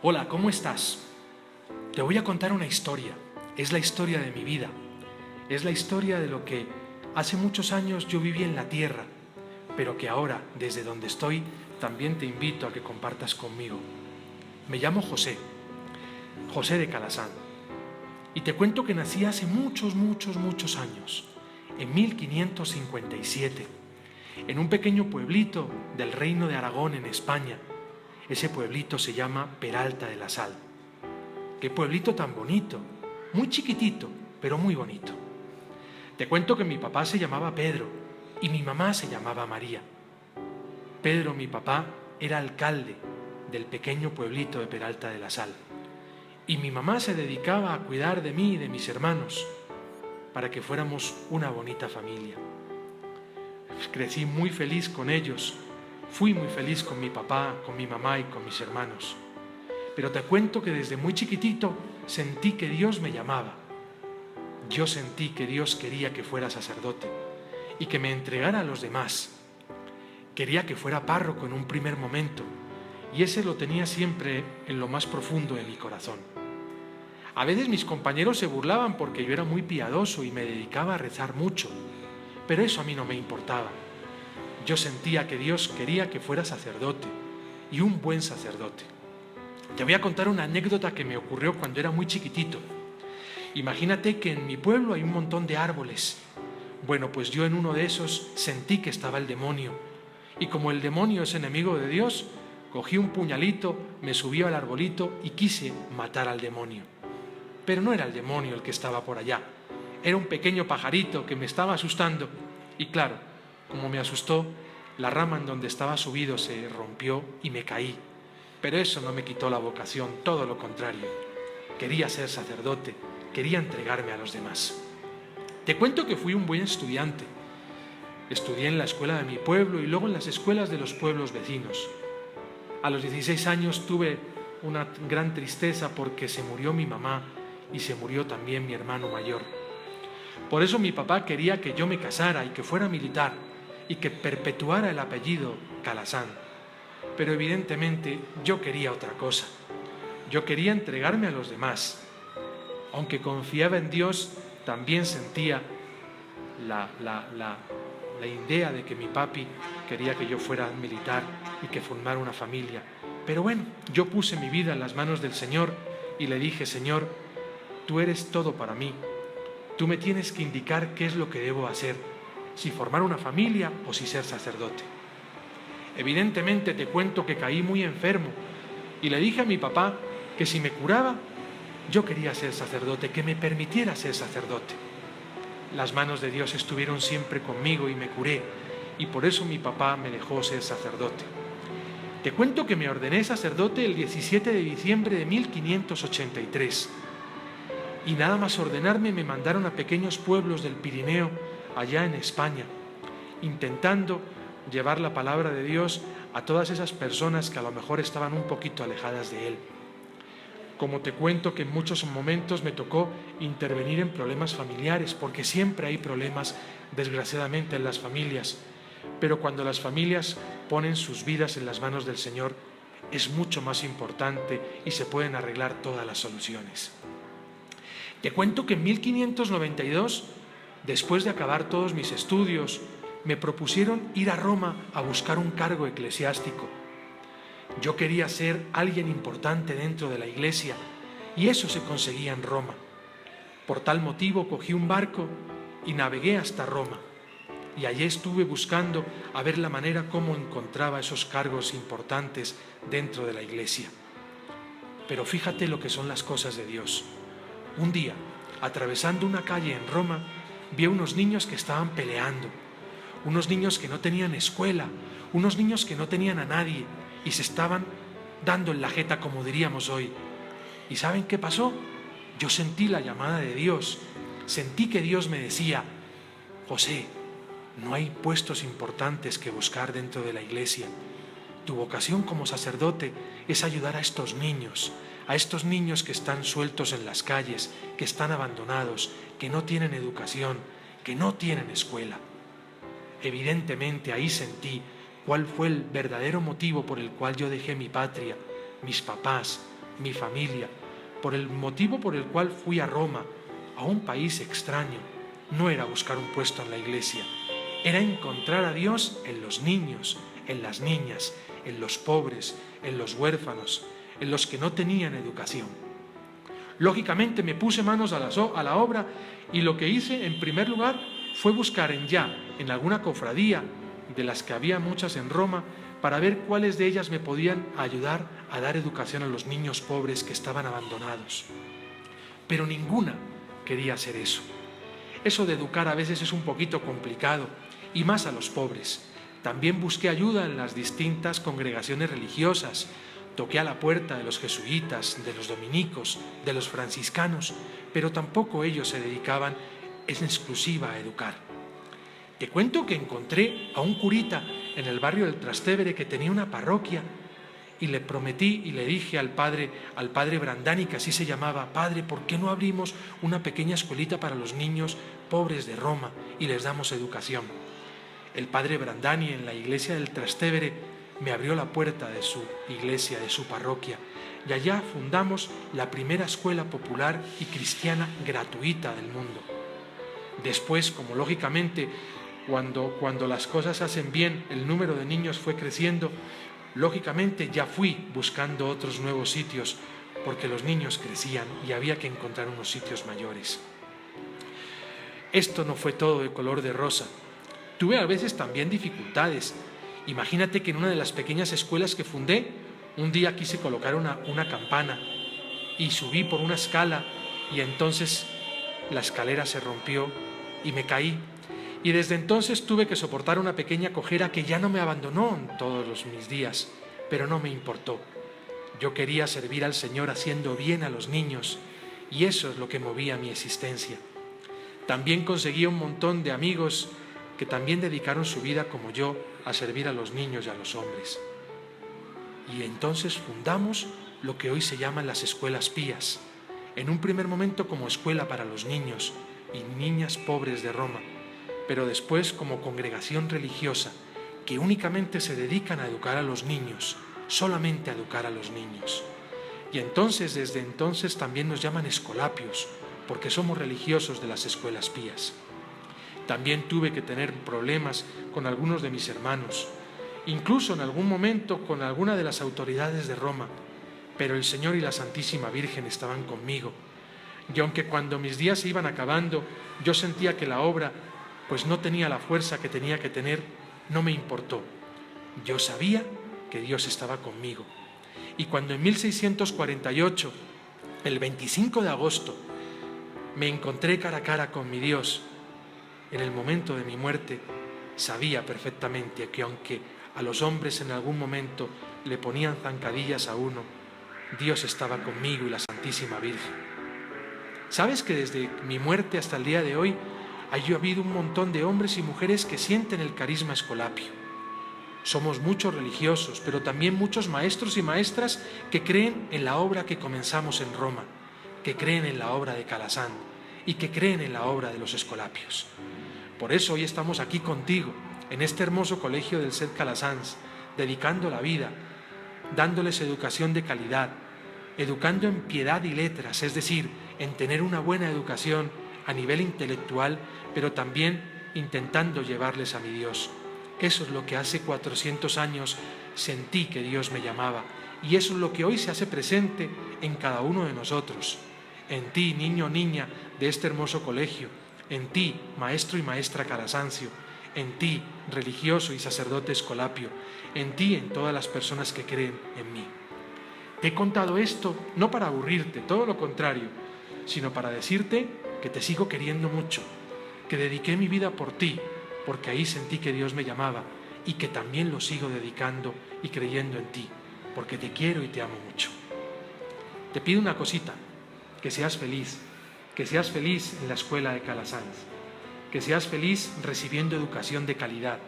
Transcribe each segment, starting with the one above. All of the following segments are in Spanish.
Hola, ¿cómo estás? Te voy a contar una historia. Es la historia de mi vida. Es la historia de lo que hace muchos años yo viví en la tierra, pero que ahora, desde donde estoy, también te invito a que compartas conmigo. Me llamo José, José de Calasán, y te cuento que nací hace muchos años, en 1557, en un pequeño pueblito del Reino de Aragón en España. Ese pueblito se llama Peralta de la Sal. Qué pueblito tan bonito, muy chiquitito, pero muy bonito. Te cuento que mi papá se llamaba Pedro y mi mamá se llamaba María. Pedro, mi papá, era alcalde del pequeño pueblito de Peralta de la Sal. Y mi mamá se dedicaba a cuidar de mí y de mis hermanos para que fuéramos una bonita familia. Crecí muy feliz con ellos, fui muy feliz con mi papá, con mi mamá y con mis hermanos. Pero te cuento que desde muy chiquitito sentí que Dios me llamaba. Yo sentí que Dios quería que fuera sacerdote y que me entregara a los demás. Quería que fuera párroco en un primer momento, y ese lo tenía siempre en lo más profundo de mi corazón. A veces mis compañeros se burlaban porque yo era muy piadoso y me dedicaba a rezar mucho, pero eso a mí no me importaba. Yo sentía que Dios quería que fuera sacerdote, y un buen sacerdote. Te voy a contar una anécdota que me ocurrió cuando era muy chiquitito. Imagínate que en mi pueblo hay un montón de árboles. Bueno, pues yo en uno de esos sentí que estaba el demonio. Y como el demonio es enemigo de Dios, cogí un puñalito, me subí al arbolito y quise matar al demonio. Pero no era el demonio el que estaba por allá. Era un pequeño pajarito que me estaba asustando. Y claro, como me asustó, la rama en donde estaba subido se rompió y me caí. Pero eso no me quitó la vocación, todo lo contrario. Quería ser sacerdote, quería entregarme a los demás. Te cuento que fui un buen estudiante. Estudié en la escuela de mi pueblo y luego en las escuelas de los pueblos vecinos. A los 16 años tuve una gran tristeza porque se murió mi mamá y se murió también mi hermano mayor. Por eso mi papá quería que yo me casara y que fuera militar y que perpetuara el apellido Calasán. Pero evidentemente yo quería otra cosa. Yo quería entregarme a los demás. Aunque confiaba en Dios, también sentía la idea de que mi papi quería que yo fuera militar y que formara una familia. Pero bueno, yo puse mi vida en las manos del Señor y le dije: Señor, tú eres todo para mí. Tú me tienes que indicar qué es lo que debo hacer, si formar una familia o si ser sacerdote. Evidentemente te cuento que caí muy enfermo y le dije a mi papá que si me curaba, yo quería ser sacerdote, que me permitiera ser sacerdote. Las manos de Dios estuvieron siempre conmigo y me curé, y por eso mi papá me dejó ser sacerdote. Te cuento que me ordené sacerdote el 17 de diciembre de 1583. Y nada más ordenarme me mandaron a pequeños pueblos del Pirineo, allá en España, intentando llevar la palabra de Dios a todas esas personas que a lo mejor estaban un poquito alejadas de Él. Como te cuento que en muchos momentos me tocó intervenir en problemas familiares, porque siempre hay problemas, desgraciadamente, en las familias. Pero cuando las familias ponen sus vidas en las manos del Señor, es mucho más importante y se pueden arreglar todas las soluciones. Te cuento que en 1592, después de acabar todos mis estudios, me propusieron ir a Roma a buscar un cargo eclesiástico. Yo quería ser alguien importante dentro de la iglesia y eso se conseguía en Roma. Por tal motivo cogí un barco y navegué hasta Roma. Y allí estuve buscando a ver la manera como encontraba esos cargos importantes dentro de la iglesia. Pero fíjate lo que son las cosas de Dios. Un día, atravesando una calle en Roma, vi a unos niños que estaban peleando. Unos niños que no tenían escuela, unos niños que no tenían a nadie y se estaban dando en la jeta, como diríamos hoy. ¿Y saben qué pasó? Yo sentí la llamada de Dios. Sentí que Dios me decía: José, no hay puestos importantes que buscar dentro de la iglesia. Tu vocación como sacerdote es ayudar a estos niños que están sueltos en las calles, que están abandonados, que no tienen educación, que no tienen escuela. Evidentemente ahí sentí cuál fue el verdadero motivo por el cual yo dejé mi patria, mis papás, mi familia, por el motivo por el cual fui a Roma, a un país extraño. No era buscar un puesto en la iglesia, era encontrar a Dios en los niños, en las niñas, en los pobres, en los huérfanos, en los que no tenían educación. Lógicamente me puse manos a la obra y lo que hice en primer lugar fue buscar en alguna cofradía, de las que había muchas en Roma, para ver cuáles de ellas me podían ayudar a dar educación a los niños pobres que estaban abandonados. Pero ninguna quería hacer eso. Eso de educar a veces es un poquito complicado, y más a los pobres. También busqué ayuda en las distintas congregaciones religiosas. Toqué a la puerta de los jesuitas, de los dominicos, de los franciscanos, pero tampoco ellos se dedicaban en exclusiva a educar. Te cuento que encontré a un curita en el barrio del Trastevere que tenía una parroquia y le prometí y le dije al padre Brandani, que así se llamaba: Padre, ¿por qué no abrimos una pequeña escuelita para los niños pobres de Roma y les damos educación? El padre Brandani en la iglesia del Trastevere me abrió la puerta de su iglesia, de su parroquia, y allá fundamos la primera escuela popular y cristiana gratuita del mundo. Después, como lógicamente cuando las cosas se hacen bien, el número de niños fue creciendo, lógicamente ya fui buscando otros nuevos sitios, porque los niños crecían y había que encontrar unos sitios mayores. Esto no fue todo de color de rosa. Tuve a veces también dificultades. Imagínate que en una de las pequeñas escuelas que fundé, un día quise colocar una campana y subí por una escala y entonces la escalera se rompió y me caí. Y desde entonces tuve que soportar una pequeña cojera que ya no me abandonó en todos mis días, pero no me importó. Yo quería servir al Señor haciendo bien a los niños, y eso es lo que movía mi existencia. También conseguí un montón de amigos que también dedicaron su vida como yo a servir a los niños y a los hombres. Y entonces fundamos lo que hoy se llaman las escuelas pías, en un primer momento como escuela para los niños y niñas pobres de Roma, pero después como congregación religiosa que únicamente se dedican a educar a los niños, solamente a educar a los niños. Y entonces, desde entonces también nos llaman escolapios, porque somos religiosos de las escuelas pías. También tuve que tener problemas con algunos de mis hermanos, incluso en algún momento con alguna de las autoridades de Roma, pero el Señor y la Santísima Virgen estaban conmigo. Y aunque cuando mis días se iban acabando, yo sentía que la obra pues no tenía la fuerza que tenía que tener, no me importó. Yo sabía que Dios estaba conmigo. Y cuando en 1648, el 25 de agosto, me encontré cara a cara con mi Dios, en el momento de mi muerte, sabía perfectamente que aunque a los hombres en algún momento le ponían zancadillas a uno, Dios estaba conmigo y la Santísima Virgen. ¿Sabes que desde mi muerte hasta el día de hoy ha habido un montón de hombres y mujeres que sienten el carisma escolapio? Somos muchos religiosos, pero también muchos maestros y maestras que creen en la obra que comenzamos en Roma, que creen en la obra de Calasanz y que creen en la obra de los escolapios. Por eso hoy estamos aquí contigo, en este hermoso colegio del Set Calasanz, dedicando la vida, dándoles educación de calidad, educando en piedad y letras, es decir, en tener una buena educación a nivel intelectual, pero también intentando llevarles a mi Dios. Eso es lo que hace 400 años sentí que Dios me llamaba, y eso es lo que hoy se hace presente en cada uno de nosotros. En ti, niño o niña de este hermoso colegio, en ti, maestro y maestra Calasancio, en ti, religioso y sacerdote escolapio, en ti, en todas las personas que creen en mí. Te he contado esto no para aburrirte, todo lo contrario, sino para decirte que te sigo queriendo mucho, que dediqué mi vida por ti, porque ahí sentí que Dios me llamaba, y que también lo sigo dedicando y creyendo en ti, porque te quiero y te amo mucho. Te pido una cosita, que seas feliz en la escuela de Calasanz, que seas feliz recibiendo educación de calidad,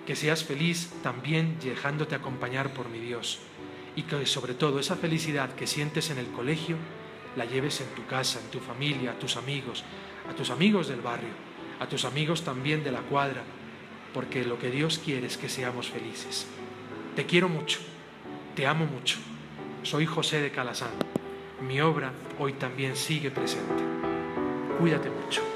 que seas feliz también dejándote acompañar por mi Dios, y que sobre todo esa felicidad que sientes en el colegio la lleves en tu casa, en tu familia, a tus amigos del barrio, a tus amigos también de la cuadra, porque lo que Dios quiere es que seamos felices. Te quiero mucho, te amo mucho. soy José de Calasán. Mi obra hoy también sigue presente. Cuídate mucho.